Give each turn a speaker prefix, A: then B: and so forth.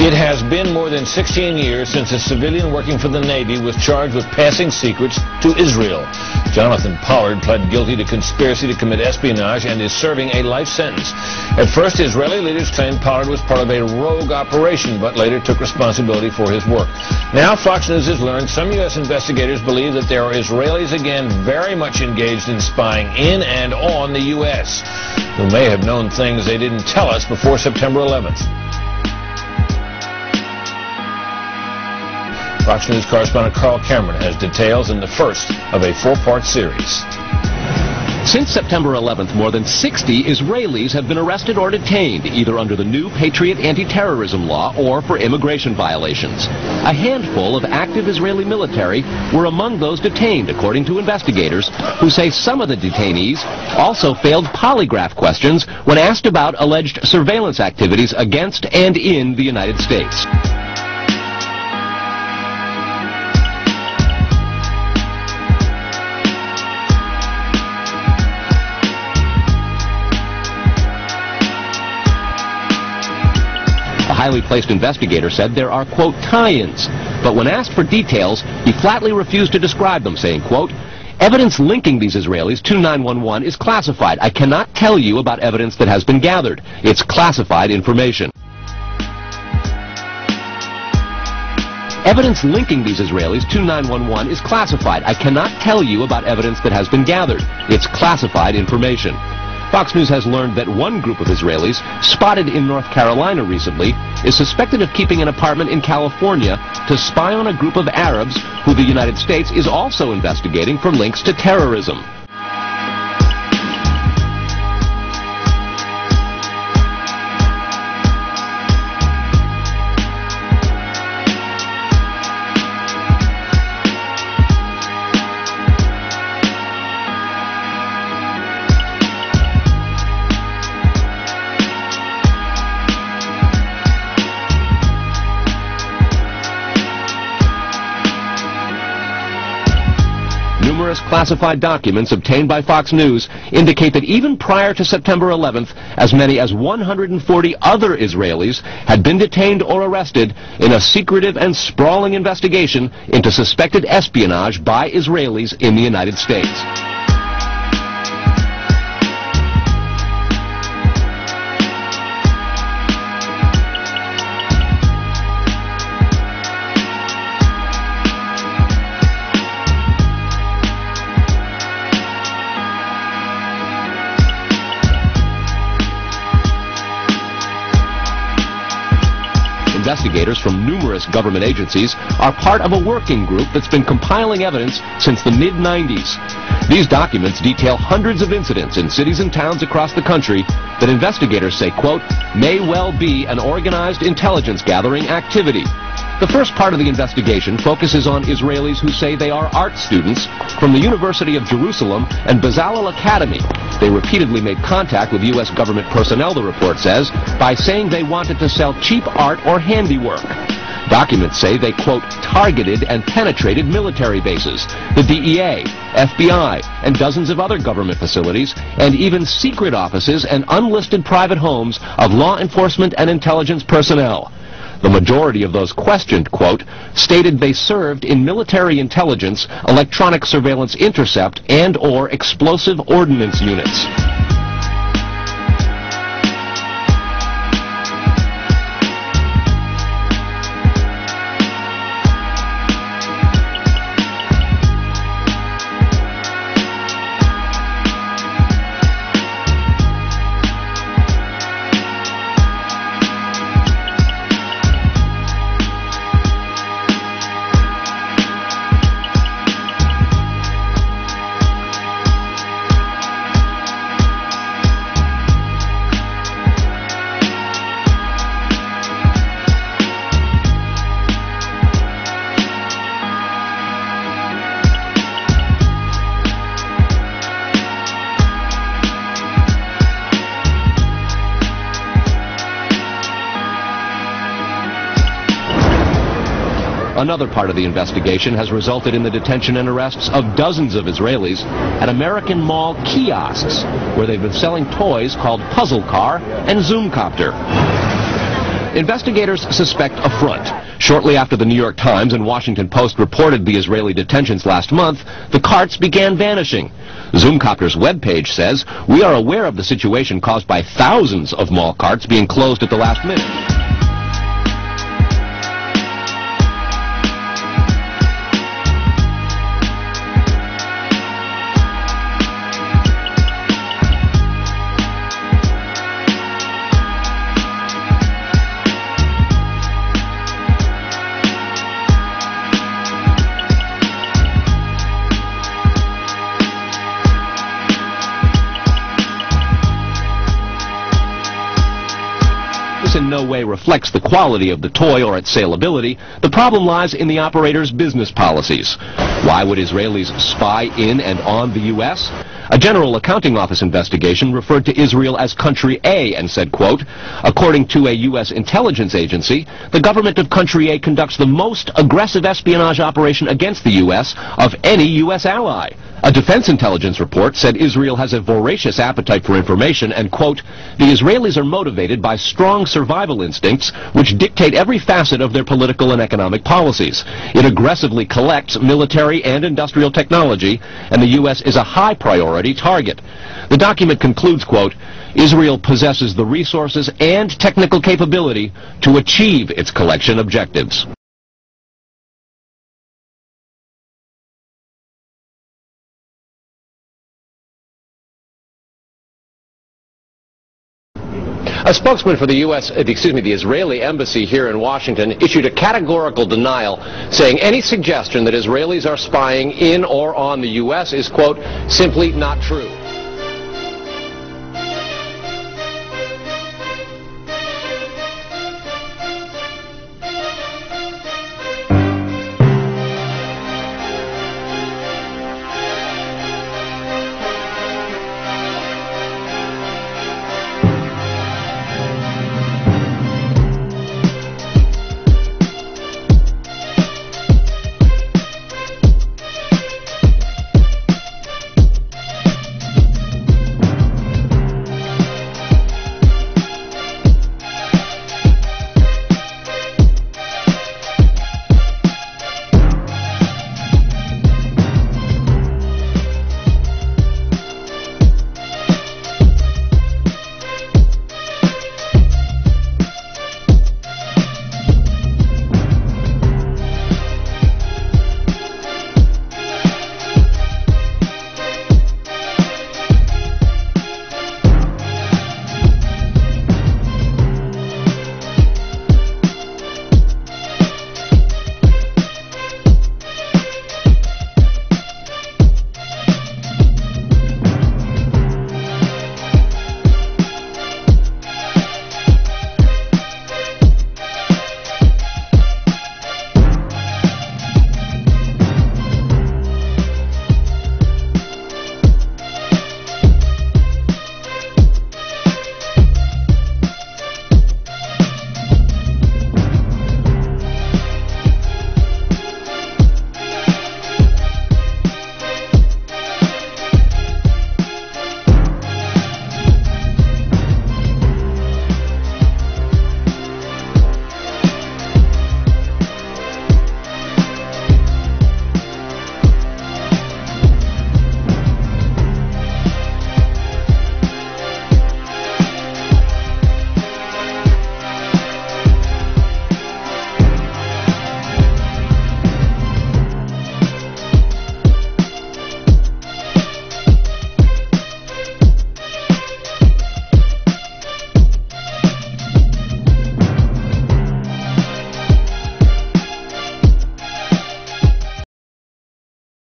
A: It has been more than 16 years since a civilian working for the Navy was charged with passing secrets to Israel. Jonathan Pollard pled guilty to conspiracy to commit espionage and is serving a life sentence. At first, Israeli leaders claimed Pollard was part of a rogue operation, but later took responsibility for his work. Now, Fox News has learned some U.S. investigators believe that there are Israelis again very much engaged in spying in and on the U.S., who may have known things they didn't tell us before September 11th. Fox News correspondent Carl Cameron has details in the first of a four-part series.
B: Since September 11th, more than 60 Israelis have been arrested or detained, either under the new Patriot anti-terrorism law or for immigration violations. A handful of active Israeli military were among those detained, according to investigators, who say some of the detainees also failed polygraph questions when asked about alleged surveillance activities against and in the United States. A highly placed investigator said there are, quote, tie-ins, but when asked for details, he flatly refused to describe them, saying, quote, evidence linking these Israelis to 911 is classified. I cannot tell you about evidence that has been gathered. It's classified information. Evidence linking these Israelis to 911 is classified. I cannot tell you about evidence that has been gathered. It's classified information. Fox News has learned that one group of Israelis, spotted in North Carolina recently, is suspected of keeping an apartment in California to spy on a group of Arabs who the United States is also investigating for links to terrorism. Numerous classified documents obtained by Fox News indicate that even prior to September 11th, as many as 140 other Israelis had been detained or arrested in a secretive and sprawling investigation into suspected espionage by Israelis in the United States. Investigators from numerous government agencies are part of a working group that's been compiling evidence since the mid-90s. These documents detail hundreds of incidents in cities and towns across the country that investigators say, quote, may well be an organized intelligence gathering activity. The first part of the investigation focuses on Israelis who say they are art students from the University of Jerusalem and Bezalel Academy. They repeatedly made contact with U.S. government personnel, the report says, by saying they wanted to sell cheap art or handiwork. Documents say they, quote, targeted and penetrated military bases, the DEA, FBI, and dozens of other government facilities, and even secret offices and unlisted private homes of law enforcement and intelligence personnel. The majority of those questioned, quote, stated they served in military intelligence, electronic surveillance intercept, and/or explosive ordnance units. Another part of the investigation has resulted in the detention and arrests of dozens of Israelis at American Mall kiosks, where they've been selling toys called Puzzle Car and Zoomcopter. Investigators suspect a front. Shortly after the New York Times and Washington Post reported the Israeli detentions last month, the carts began vanishing. Zoomcopter's webpage says, "We are aware of the situation caused by thousands of mall carts being closed at the last minute." This in no way reflects the quality of the toy or its saleability. The problem lies in the operator's business policies. Why would Israelis spy in and on the U.S.? A General Accounting Office investigation referred to Israel as Country A and said, quote, "According to a U.S. intelligence agency, the government of Country A conducts the most aggressive espionage operation against the U.S. of any U.S. ally." A defense intelligence report said Israel has a voracious appetite for information and, quote, "The Israelis are motivated by strong survival instincts which dictate every facet of their political and economic policies. It aggressively collects military and industrial technology, and the U.S. is a high priority target." The document concludes, quote, "Israel possesses the resources and technical capability to achieve its collection objectives." A spokesman for the the Israeli embassy here in Washington issued a categorical denial, saying any suggestion that Israelis are spying in or on the U.S. is, quote, "simply not true."